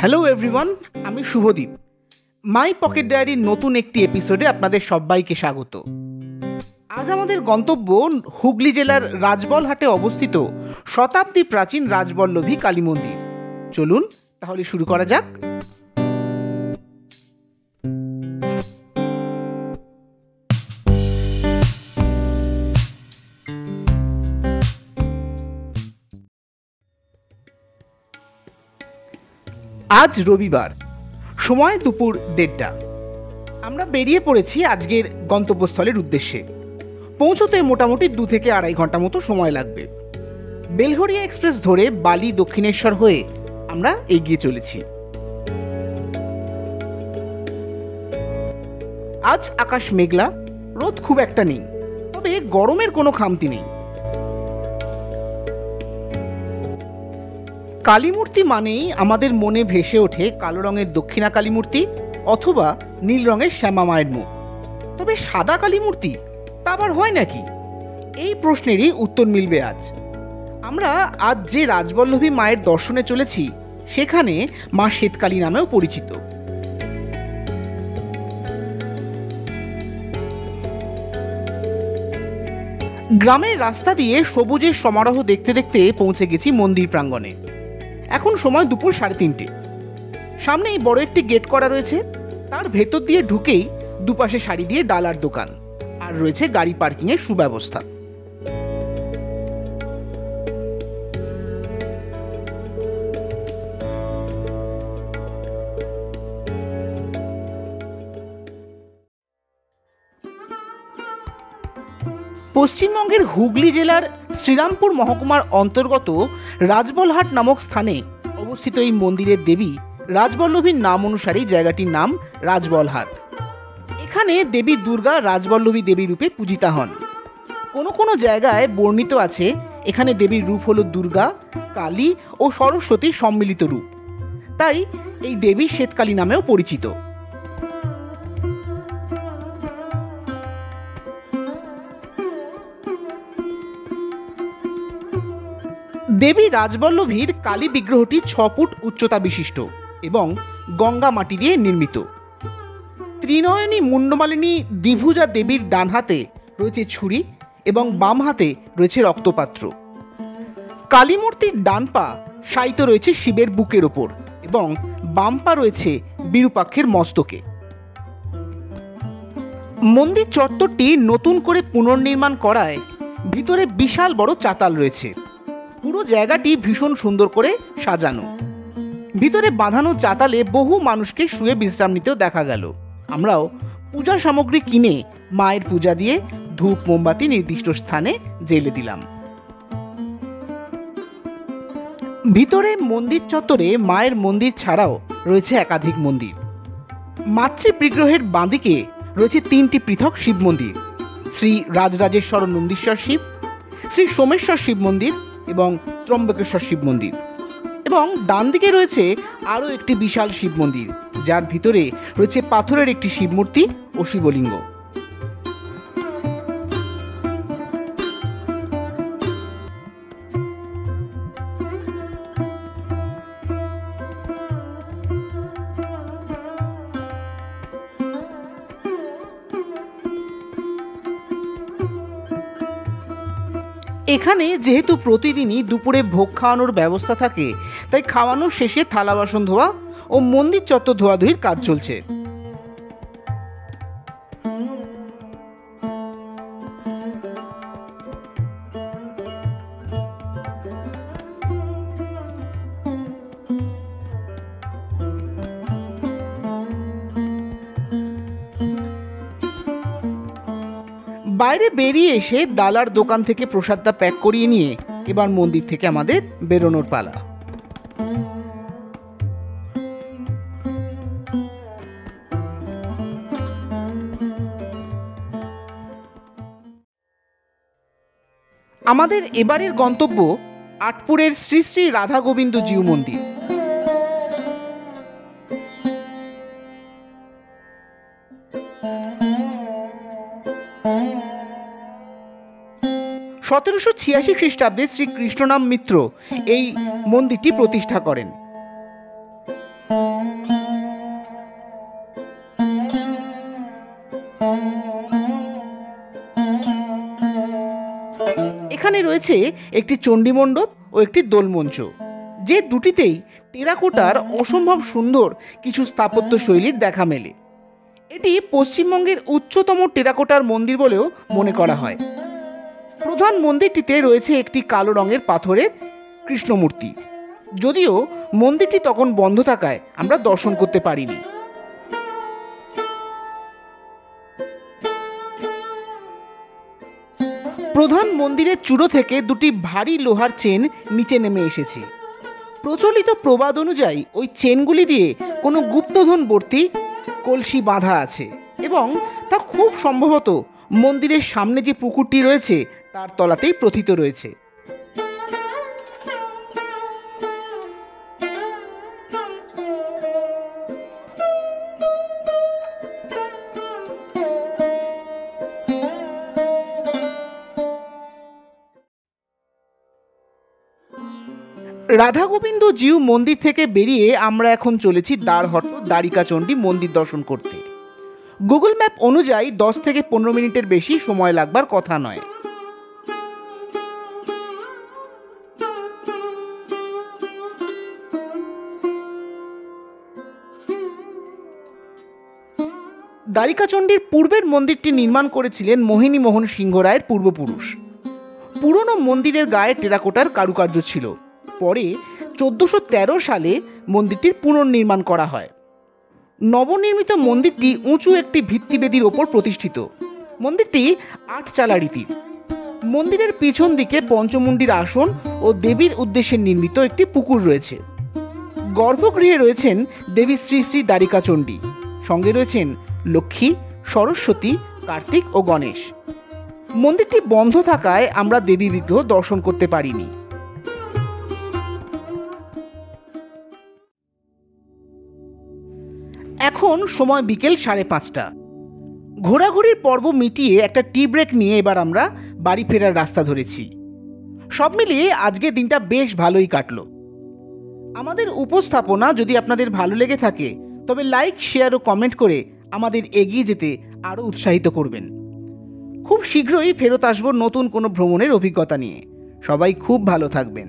Hello everyone, আমি Subhadip. My pocket ডায়েরির নতুন একটি এপিসোডে আপনাদের সবাইকে স্বাগত। আজ আমাদের গন্তব্য হুগলি জেলার রাজবলহাটে অবস্থিত শতাব্দী প্রাচীন রাজবল্লভী কালী মন্দির। চলুন তাহলে শুরু করা যাক। আজ রবিবার, সময় দুপুর 1:30। আমরা বেরিয়ে পড়েছি আজকের গন্তব্যস্থলের উদ্দেশ্যে। পৌঁছতে মোটামুটি 2 থেকে 2.5 ঘন্টা মতো সময় লাগবে। বেলঘরিয়া এক্সপ্রেস ধরে বালি দক্ষিণেশ্বর হয়ে আমরা এগিয়ে চলেছি। আজ আকাশ মেঘলা, রোদ খুব একটা নেই, তবে গরমের কোনো খামতি নেই। কালীমূর্তি মানেই আমাদের মনে ভেসে ওঠে কালো রঙের দক্ষিণা কালীমূর্তি অথবা নীল রঙের শ্যামা মায়ের মুখ। তবে সাদা কালীমূর্তি তা আবার হয় নাকি? এই প্রশ্নেরই উত্তর মিলবে আজ। আমরা আজ যে রাজবল্লভী মায়ের দর্শনে চলেছি সেখানে মা শ্বেতকালী নামেও পরিচিত। গ্রামের রাস্তা দিয়ে সবুজের সমারোহ দেখতে দেখতে পৌঁছে গেছি মন্দির প্রাঙ্গণে। এখন সময় দুপুর 3:30। সামনেই বড় একটি গেট করা রয়েছে। তার ভেতর দিয়ে ঢুকেই দুপাশে সারি দিয়ে ডালার দোকান আর রয়েছে গাড়ি পার্কিংয়ের সুব্যবস্থা। পশ্চিমবঙ্গের হুগলি জেলার শ্রীরামপুর মহকুমার অন্তর্গত রাজবলহাট নামক স্থানে অবস্থিত এই মন্দিরের দেবী রাজবল্লভীর নাম অনুসারেই জায়গাটির নাম রাজবলহাট। এখানে দেবী দুর্গা রাজবল্লভী দেবী রূপে পূজিতা হন। কোনো কোনো জায়গায় বর্ণিত আছে এখানে দেবীর রূপ হল দুর্গা, কালী ও সরস্বতীর সম্মিলিত রূপ, তাই এই দেবী শ্বেতকালী নামেও পরিচিত। দেবী রাজবল্লভীর কালী বিগ্রহটি 6 ফুট উচ্চতা বিশিষ্ট এবং গঙ্গা মাটি দিয়ে নির্মিত। ত্রিনয়নী মুন্ডমালিনী দ্বিভুজা দেবীর ডান হাতে রয়েছে ছুরি এবং বাম হাতে রয়েছে রক্তপাত্র। কালী মূর্তির ডান পা শায়িত রয়েছে শিবের বুকের ওপর এবং বাম পা রয়েছে বিরূপাক্ষের মস্তকে। মন্দির চত্বরটি নতুন করে পুনর্নির্মাণ করায় ভিতরে বিশাল বড় চাতাল রয়েছে। পুরো জায়গাটি ভীষণ সুন্দর করে সাজানো। ভিতরে বাঁধানো চাতালে বহু মানুষকে শুয়ে বিশ্রাম নিতেও দেখা গেল। আমরাও পূজা সামগ্রী কিনে মায়ের পূজা দিয়ে ধূপ মোমবাতি নির্দিষ্ট স্থানে জ্বেলে দিলাম। ভিতরে মন্দির চত্বরে মায়ের মন্দির ছাড়াও রয়েছে একাধিক মন্দির। মাতৃ বিগ্রহের বাঁদিকে রয়েছে 3টি পৃথক শিব মন্দির: শ্রী রাজরাজেশ্বর নন্দীশ্বর শিব, শ্রী সোমেশ্বর শিব মন্দির এবং ত্রম্বকেশ্বর শিব মন্দির। এবং ডান দিকে রয়েছে আরও একটি বিশাল শিব মন্দির, যার ভিতরে রয়েছে পাথরের একটি শিব মূর্তি ও শিবলিঙ্গ। এখানে যেহেতু প্রতিদিনই দুপুরে ভোগ খাওয়ানোর ব্যবস্থা থাকে, তাই খাওয়ানোর শেষে থালা বাসন ধোয়া ও মন্দির চত্বর ধোয়াধুয়ির কাজ চলছে। বাইরে বেরিয়ে এসে ডালার দোকান থেকে প্রসাদটা প্যাক করিয়ে নিয়ে এবার মন্দির থেকে আমাদের বেরোনোর পালা। আমাদের এবারের গন্তব্য আটপুরের শ্রী শ্রী রাধা গোবিন্দ জিউ মন্দির। 1786 খ্রিস্টাব্দে শ্রী কৃষ্ণনাম মিত্র এই মন্দিরটি প্রতিষ্ঠা করেন। রয়েছে একটি চণ্ডীমণ্ডপ ও একটি দোলমঞ্চ, যে দুটিতেই টেরাকোটার অসম্ভব সুন্দর কিছু স্থাপত্য শৈলীর দেখা মেলে। এটি পশ্চিমবঙ্গের উচ্চতম টেরাকোটার মন্দির বলেও মনে করা হয়। প্রধান মন্দিরটিতে রয়েছে একটি কালো রঙের পাথরের কৃষ্ণমূর্তি, যদিও মন্দিরটি তখন বন্ধ থাকায় আমরা দর্শন করতে পারিনি। প্রধান মন্দিরের চূড়ো থেকে দুটি ভারী লোহার চেন নিচে নেমে এসেছে। প্রচলিত প্রবাদ অনুযায়ী ওই চেনগুলি দিয়ে কোনো গুপ্তধনবর্তী কলসি বাঁধা আছে এবং তা খুব সম্ভবত মন্দিরের সামনে যে পুকুরটি রয়েছে তার তলাতেই প্রথিত রয়েছে। রাধা গোবিন্দ জিউ মন্দির থেকে বেরিয়ে আমরা এখন চলেছি দারহট্ট দ্বারিকাচণ্ডী মন্দির দর্শন করতে। গুগল ম্যাপ অনুযায়ী 10 থেকে 15 মিনিটের বেশি সময় লাগবার কথা নয়। দ্বারিকাচণ্ডীর পূর্বের মন্দিরটি নির্মাণ করেছিলেন মোহিনী মোহন সিংহ রায়ের পূর্বপুরুষ। পুরনো মন্দিরের গায়ে টেরাকোটার কারুকার্য ছিল। পরে 1413 সালে মন্দিরটির পুনর্নির্মাণ করা হয়। নবনির্মিত মন্দিরটি উঁচু একটি ভিত্তিবেদির ওপর প্রতিষ্ঠিত। মন্দিরটি 8 চালা রীতির। মন্দিরের পিছন দিকে পঞ্চমুণ্ডির আসন ও দেবীর উদ্দেশ্যে নির্মিত একটি পুকুর রয়েছে। গর্ভগৃহে রয়েছেন দেবী শ্রী শ্রী দ্বারিকাচণ্ডী, সঙ্গে রয়েছেন লক্ষ্মী, সরস্বতী, কার্তিক ও গণেশ। মন্দিরটি বন্ধ থাকায় আমরা দেবী বিগ্রহ দর্শন করতে পারিনি। এখন সময় বিকেল 5:30। ঘোরাঘুরির পর্ব মিটিয়ে একটা টি ব্রেক নিয়ে এবার আমরা বাড়ি ফেরার রাস্তা ধরেছি। সব মিলিয়ে আজকের দিনটা বেশ ভালোই কাটলো। আমাদের উপস্থাপনা যদি আপনাদের ভালো লেগে থাকে তবে লাইক, শেয়ার ও কমেন্ট করে আমাদের এগিয়ে যেতে আরও উৎসাহিত করবেন। খুব শীঘ্রই ফেরত আসবো নতুন কোনো ভ্রমণের অভিজ্ঞতা নিয়ে। সবাই খুব ভালো থাকবেন।